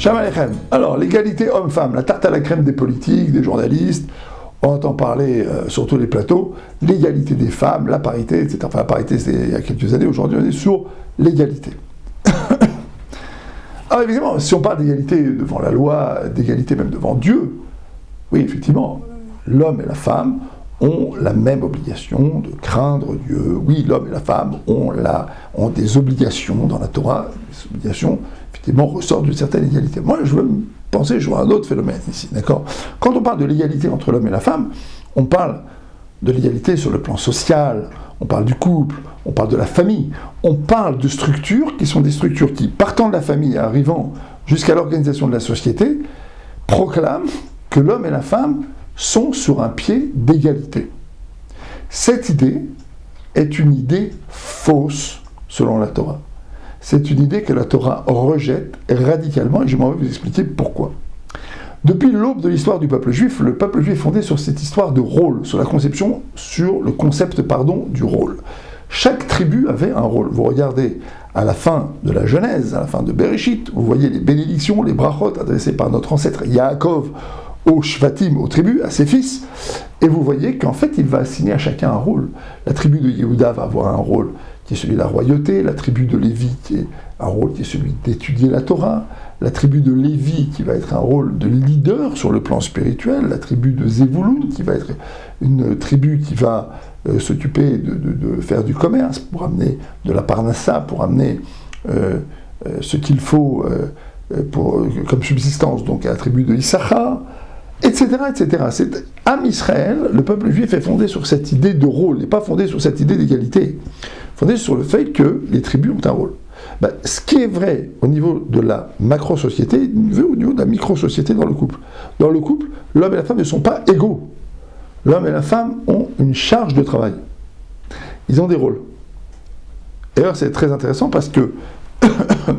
Shalom Aleichem. Alors, l'égalité homme-femme, la tarte à la crème des politiques, des journalistes, on entend parler sur tous les plateaux, l'égalité des femmes, la parité, etc. Enfin, la parité, c'était il y a quelques années, aujourd'hui on est sur l'égalité. Alors évidemment, si on parle d'égalité devant la loi, d'égalité même devant Dieu, oui, effectivement, l'homme et la femme ont la même obligation de craindre Dieu. Oui, l'homme et la femme ont des obligations dans la Torah, des obligations, effectivement, ressortent d'une certaine égalité. Moi, je veux penser, je vois un autre phénomène ici, d'accord ? Quand on parle de l'égalité entre l'homme et la femme, on parle de l'égalité sur le plan social, on parle du couple, on parle de la famille, on parle de structures qui sont des structures qui, partant de la famille et arrivant jusqu'à l'organisation de la société, proclament que l'homme et la femme sont sur un pied d'égalité. Cette idée est une idée fausse selon la Torah. C'est une idée que la Torah rejette radicalement et je m'en vais vous expliquer pourquoi. Depuis l'aube de l'histoire du peuple juif, le peuple juif est fondé sur cette histoire de rôle, sur le concept du rôle. Chaque tribu avait un rôle. Vous regardez à la fin de la Genèse, à la fin de Bereshit, vous voyez les bénédictions, les brachot adressées par notre ancêtre Yaakov aux Shvatim, aux tribus, à ses fils, et vous voyez qu'en fait il va assigner à chacun un rôle. La tribu de Yehuda va avoir un rôle qui est celui de la royauté, la tribu de Lévi qui est un rôle qui est celui d'étudier la Torah, la tribu de Lévi qui va être un rôle de leader sur le plan spirituel, la tribu de Zévouloun qui va être une tribu qui va s'occuper de faire du commerce pour amener de la parnassa, pour amener ce qu'il faut comme subsistance donc à la tribu de Issachar, etc., etc. C'est Am Israël, le peuple juif est fondé sur cette idée de rôle, n'est pas fondé sur cette idée d'égalité, fondé sur le fait que les tribus ont un rôle. Ce qui est vrai au niveau de la macro-société, au niveau de la micro-société dans le couple. Dans le couple, l'homme et la femme ne sont pas égaux. L'homme et la femme ont une charge de travail. Ils ont des rôles. Et d'ailleurs, c'est très intéressant parce que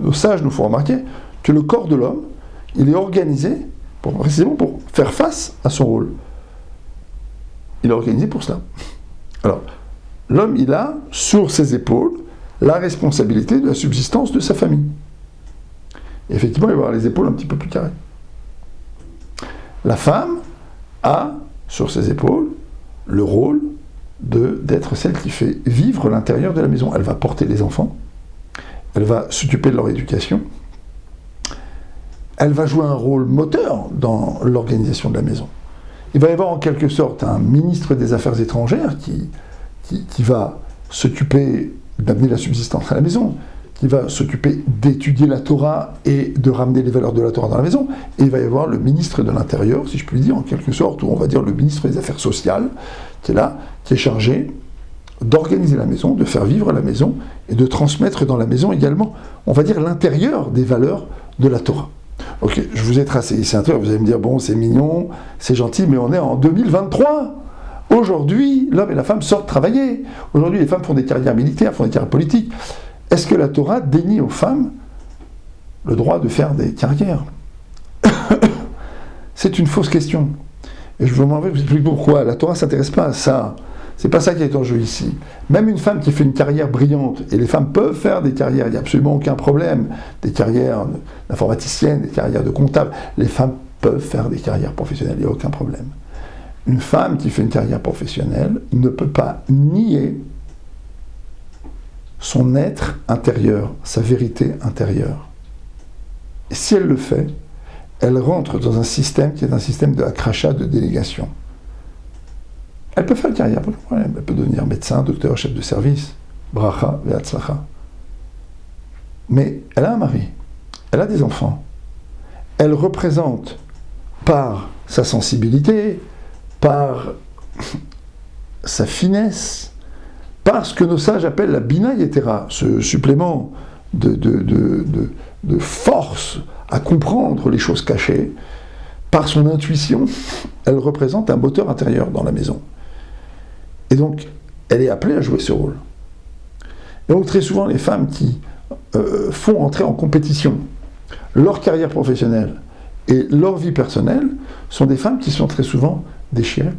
nos sages nous font remarquer que le corps de l'homme, il est organisé précisément pour faire face à son rôle. Il est organisé pour cela. Alors, l'homme, il a sur ses épaules la responsabilité de la subsistance de sa famille. Et effectivement, il va avoir les épaules un petit peu plus carrées. La femme a sur ses épaules le rôle d'être celle qui fait vivre l'intérieur de la maison. Elle va porter les enfants, elle va s'occuper de leur éducation, elle va jouer un rôle moteur dans l'organisation de la maison. Il va y avoir en quelque sorte un ministre des Affaires étrangères qui va s'occuper d'amener la subsistance à la maison, qui va s'occuper d'étudier la Torah et de ramener les valeurs de la Torah dans la maison, et il va y avoir le ministre de l'Intérieur, si je puis dire, en quelque sorte, ou on va dire le ministre des Affaires sociales, qui est là, qui est chargé d'organiser la maison, de faire vivre la maison, et de transmettre dans la maison également, on va dire, l'intérieur des valeurs de la Torah. Ok, je vous ai tracé ici un truc, vous allez me dire, bon, c'est mignon, c'est gentil, mais on est en 2023. Aujourd'hui, l'homme et la femme sortent travailler. Aujourd'hui, les femmes font des carrières militaires, font des carrières politiques. Est-ce que la Torah dénie aux femmes le droit de faire des carrières? C'est une fausse question. Et je vous explique pourquoi. La Torah ne s'intéresse pas à ça. C'est pas ça qui est en jeu ici. Même une femme qui fait une carrière brillante, et les femmes peuvent faire des carrières, il n'y a absolument aucun problème. Des carrières d'informaticiennes, des carrières de comptables. Les femmes peuvent faire des carrières professionnelles, il n'y a aucun problème. Une femme qui fait une carrière professionnelle ne peut pas nier son être intérieur, sa vérité intérieure. Et si elle le fait, elle rentre dans un système qui est un système de akrasha, de délégation. Elle peut faire une carrière, pas de problème. Elle peut devenir médecin, docteur, chef de service, bracha, ve'atzlacha. Mais elle a un mari, elle a des enfants. Elle représente par sa sensibilité, par sa finesse, par ce que nos sages appellent la bina yetera, ce supplément de force à comprendre les choses cachées, par son intuition, elle représente un moteur intérieur dans la maison. Et donc, elle est appelée à jouer ce rôle. Et donc, très souvent, les femmes qui font entrer en compétition leur carrière professionnelle et leur vie personnelle sont des femmes qui sont très souvent déchirées.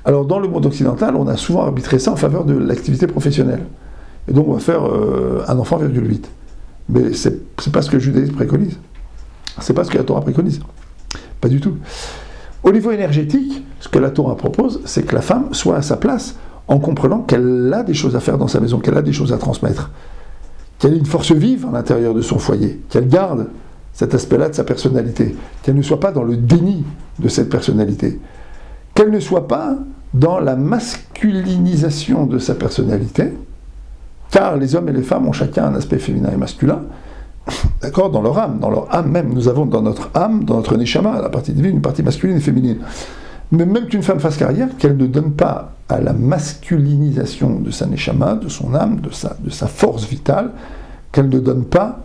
Alors, dans le monde occidental, on a souvent arbitré ça en faveur de l'activité professionnelle. Et donc, on va faire un enfant, 0,8. Mais c'est pas ce que le judaïsme préconise. C'est pas ce que la Torah préconise. Pas du tout. Au niveau énergétique, ce que la Torah propose, c'est que la femme soit à sa place en comprenant qu'elle a des choses à faire dans sa maison, qu'elle a des choses à transmettre, qu'elle ait une force vive à l'intérieur de son foyer, qu'elle garde cet aspect-là de sa personnalité, qu'elle ne soit pas dans le déni de cette personnalité, qu'elle ne soit pas dans la masculinisation de sa personnalité, car les hommes et les femmes ont chacun un aspect féminin et masculin, d'accord, dans leur âme même. Nous avons dans notre âme, dans notre neshama, la partie divine, une partie masculine et féminine. Mais même qu'une femme fasse carrière, qu'elle ne donne pas à la masculinisation de sa neshama, de son âme, de sa force vitale, qu'elle ne donne pas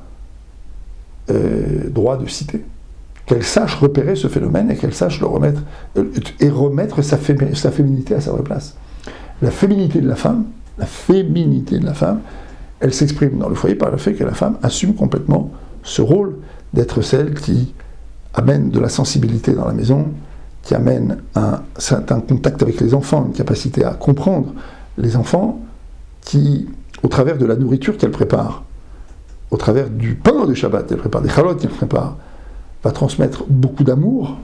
droit de citer. Qu'elle sache repérer ce phénomène et qu'elle sache le remettre, et remettre sa féminité à sa vraie place. La féminité de la femme, elle s'exprime dans le foyer par le fait que la femme assume complètement ce rôle d'être celle qui amène de la sensibilité dans la maison, qui amène un certain contact avec les enfants, une capacité à comprendre les enfants, qui, au travers de la nourriture qu'elle prépare, au travers du pain de Shabbat qu'elle prépare, des chalotes qu'elle prépare, va transmettre beaucoup d'amour,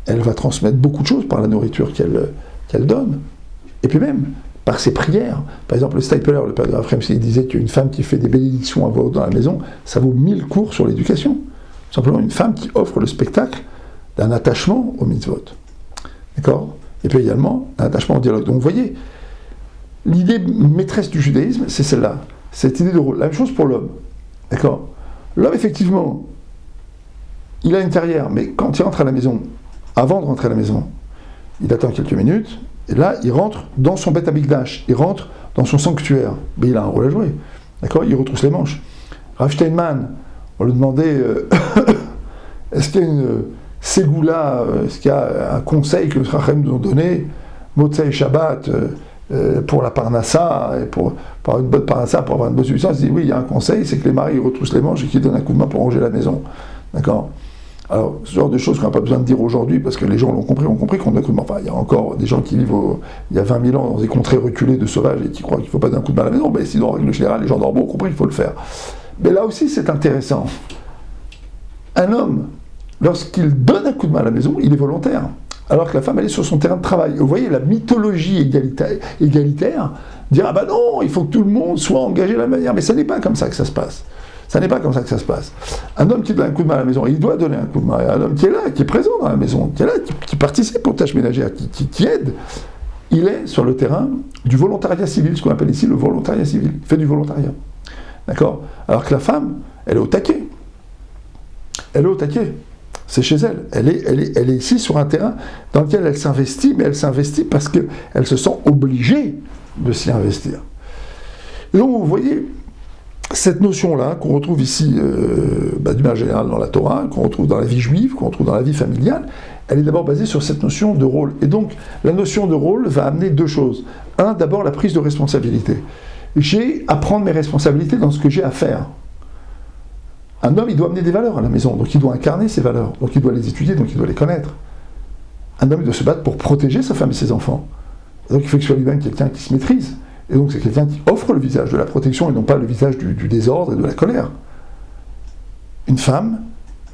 elle va transmettre beaucoup de choses par la nourriture qu'elle donne, et puis même par ses prières. Par exemple, le Stapler, le père de Raphaël, il disait qu'une femme qui fait des bénédictions à voix haute dans la maison, ça vaut 1000 cours sur l'éducation. Simplement une femme qui offre le spectacle d'un attachement au mitzvot. D'accord ? Et puis également, un attachement au dialogue. Donc vous voyez, l'idée maîtresse du judaïsme, c'est celle-là. Cette idée de rôle. La même chose pour l'homme. D'accord ? L'homme, effectivement, il a une carrière, mais quand il rentre à la maison, avant de rentrer à la maison, il attend quelques minutes, et là, il rentre dans son Beth Amikdash, il rentre dans son sanctuaire. Mais il a un rôle à jouer. D'accord ? Il retrousse les manches. Rav Steinman, on lui demandait est-ce qu'il y a une ségoula, est-ce qu'il y a un conseil que les Chachamim nous ont donné, Motzei Shabbat, pour la Parnassa, et pour avoir une bonne Parnassa, pour avoir une bonne subsistance. Il dit oui, il y a un conseil, c'est que les maris retroussent les manches et qu'ils donnent un coup de main pour ranger la maison. D'accord ? Alors, ce genre de choses qu'on n'a pas besoin de dire aujourd'hui, parce que les gens ont compris qu'on donne un coup de main. Enfin, il y a encore des gens qui vivent il y a 20 000 ans dans des contrées reculées de sauvages et qui croient qu'il ne faut pas donner un coup de main à la maison. Mais sinon, en règle générale, les gens normaux ont compris qu'il faut le faire. Mais là aussi, c'est intéressant. Un homme, lorsqu'il donne un coup de main à la maison, il est volontaire. Alors que la femme, elle est sur son terrain de travail. Vous voyez, la mythologie égalitaire, dire « Ah ben non, il faut que tout le monde soit engagé de la même manière ». Mais ça n'est pas comme ça que ça se passe. Ça n'est pas comme ça que ça se passe. Un homme qui donne un coup de main à la maison, il doit donner un coup de main. Un homme qui est là, qui est présent dans la maison, qui est là, qui participe aux tâches ménagères, qui aide, il est sur le terrain du volontariat civil, ce qu'on appelle ici le volontariat civil. Il fait du volontariat. D'accord ? Alors que la femme, elle est au taquet. Elle est au taquet. C'est chez elle. Elle est ici sur un terrain dans lequel elle s'investit, mais elle s'investit parce qu'elle se sent obligée de s'y investir. Et donc, vous voyez, cette notion-là, qu'on retrouve ici, d'une manière générale dans la Torah, qu'on retrouve dans la vie juive, qu'on retrouve dans la vie familiale, elle est d'abord basée sur cette notion de rôle. Et donc, la notion de rôle va amener deux choses. Un, d'abord, la prise de responsabilité. J'ai à prendre mes responsabilités dans ce que j'ai à faire. Un homme, il doit amener des valeurs à la maison, donc il doit incarner ces valeurs, donc il doit les étudier, donc il doit les connaître. Un homme, il doit se battre pour protéger sa femme et ses enfants. Et donc il faut que ce soit lui-même quelqu'un qui se maîtrise. Et donc c'est quelqu'un qui offre le visage de la protection et non pas le visage du désordre et de la colère. Une femme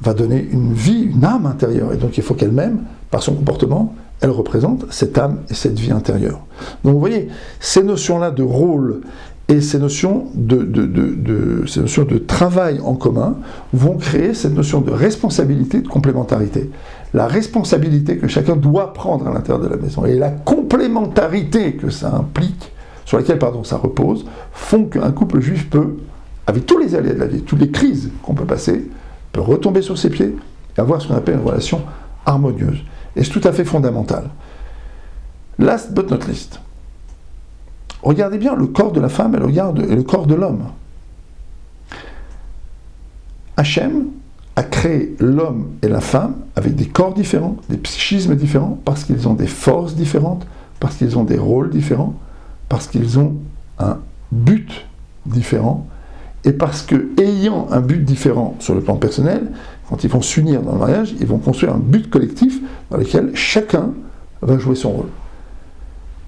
va donner une vie, une âme intérieure, et donc il faut qu'elle-même, par son comportement, elle représente cette âme et cette vie intérieure. Donc vous voyez, ces notions-là de rôle et ces notions de travail en commun vont créer cette notion de responsabilité, de complémentarité. La responsabilité que chacun doit prendre à l'intérieur de la maison et la complémentarité que ça implique, sur laquelle ça repose, font qu'un couple juif peut, avec tous les aléas de la vie, toutes les crises qu'on peut passer, peut retomber sur ses pieds et avoir ce qu'on appelle une relation harmonieuse. Et c'est tout à fait fondamental. Last but not least. Regardez bien le corps de la femme et le corps de l'homme. Hachem a créé l'homme et la femme avec des corps différents, des psychismes différents, parce qu'ils ont des forces différentes, parce qu'ils ont des rôles différents, parce qu'ils ont un but différent, et parce que, ayant un but différent sur le plan personnel, quand ils vont s'unir dans le mariage, ils vont construire un but collectif dans lequel chacun va jouer son rôle.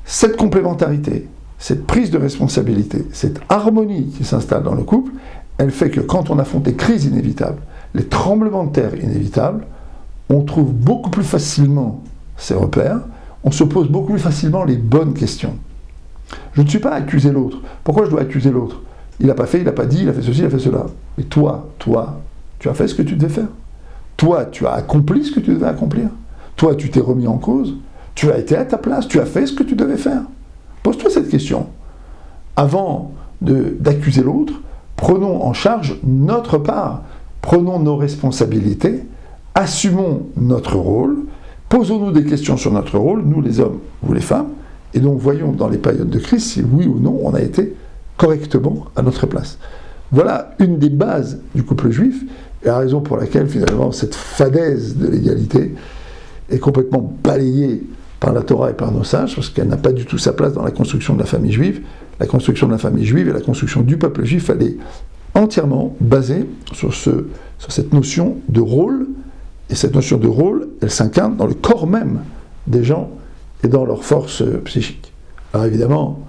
Cette complémentarité, cette prise de responsabilité, cette harmonie qui s'installe dans le couple, elle fait que quand on affronte des crises inévitables, les tremblements de terre inévitables, on trouve beaucoup plus facilement ses repères, on se pose beaucoup plus facilement les bonnes questions. Je ne suis pas à accuser l'autre. Pourquoi je dois accuser l'autre? Il n'a pas fait, il n'a pas dit, il a fait ceci, il a fait cela. Mais toi, tu as fait ce que tu devais faire. Toi, tu as accompli ce que tu devais accomplir. Toi, tu t'es remis en cause. Tu as été à ta place, tu as fait ce que tu devais faire. Pose-toi cette question. Avant d'accuser l'autre, prenons en charge notre part. Prenons nos responsabilités, assumons notre rôle, posons-nous des questions sur notre rôle, nous les hommes, vous les femmes, et donc voyons dans les périodes de crise si oui ou non on a été correctement à notre place. Voilà une des bases du couple juif, et la raison pour laquelle finalement cette fadaise de l'égalité est complètement balayée par la Torah et par nos sages, parce qu'elle n'a pas du tout sa place dans la construction de la famille juive. La construction de la famille juive et la construction du peuple juif, elle est entièrement basée sur cette notion de rôle, et cette notion de rôle, elle s'incarne dans le corps même des gens et dans leur force psychique. Alors évidemment,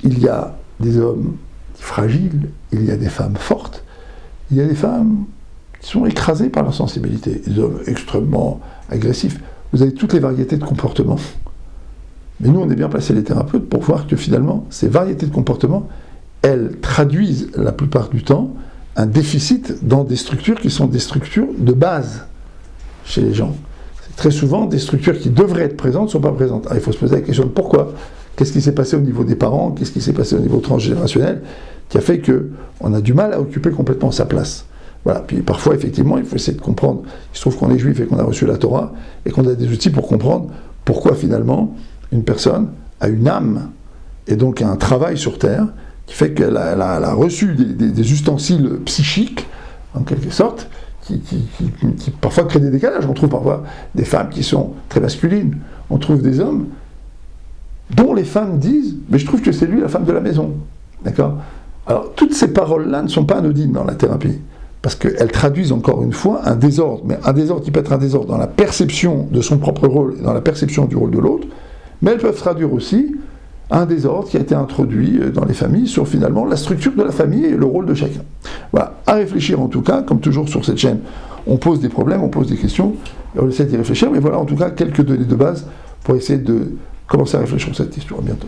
il y a des hommes fragiles, il y a des femmes fortes, il y a des femmes qui sont écrasées par leur sensibilité, des hommes extrêmement agressifs. Vous avez toutes les variétés de comportements. Mais nous, on est bien placés, les thérapeutes, pour voir que finalement, ces variétés de comportements, elles traduisent la plupart du temps un déficit dans des structures qui sont des structures de base chez les gens. C'est très souvent des structures qui devraient être présentes ne sont pas présentes. Alors, il faut se poser la question de pourquoi. Qu'est-ce qui s'est passé au niveau des parents? Qu'est-ce qui s'est passé au niveau transgénérationnel qui a fait qu'on a du mal à occuper complètement sa place? Voilà. Puis parfois, effectivement, il faut essayer de comprendre. Il se trouve qu'on est juif et qu'on a reçu la Torah et qu'on a des outils pour comprendre pourquoi finalement une personne a une âme et donc a un travail sur terre qui fait qu'elle a reçu des ustensiles psychiques, en quelque sorte, qui parfois créent des décalages. On trouve parfois des femmes qui sont très masculines. On trouve des hommes dont les femmes disent « mais je trouve que c'est lui la femme de la maison ». D'accord ? Alors, toutes ces paroles-là ne sont pas anodines dans la thérapie, parce qu'elles traduisent encore une fois un désordre, mais un désordre qui peut être un désordre dans la perception de son propre rôle et dans la perception du rôle de l'autre, mais elles peuvent traduire aussi un désordre qui a été introduit dans les familles sur finalement la structure de la famille et le rôle de chacun. Voilà, à réfléchir en tout cas, comme toujours sur cette chaîne, on pose des problèmes, on pose des questions, et on essaie d'y réfléchir, mais voilà en tout cas quelques données de base pour essayer de commencer à réfléchir sur cette question. À bientôt.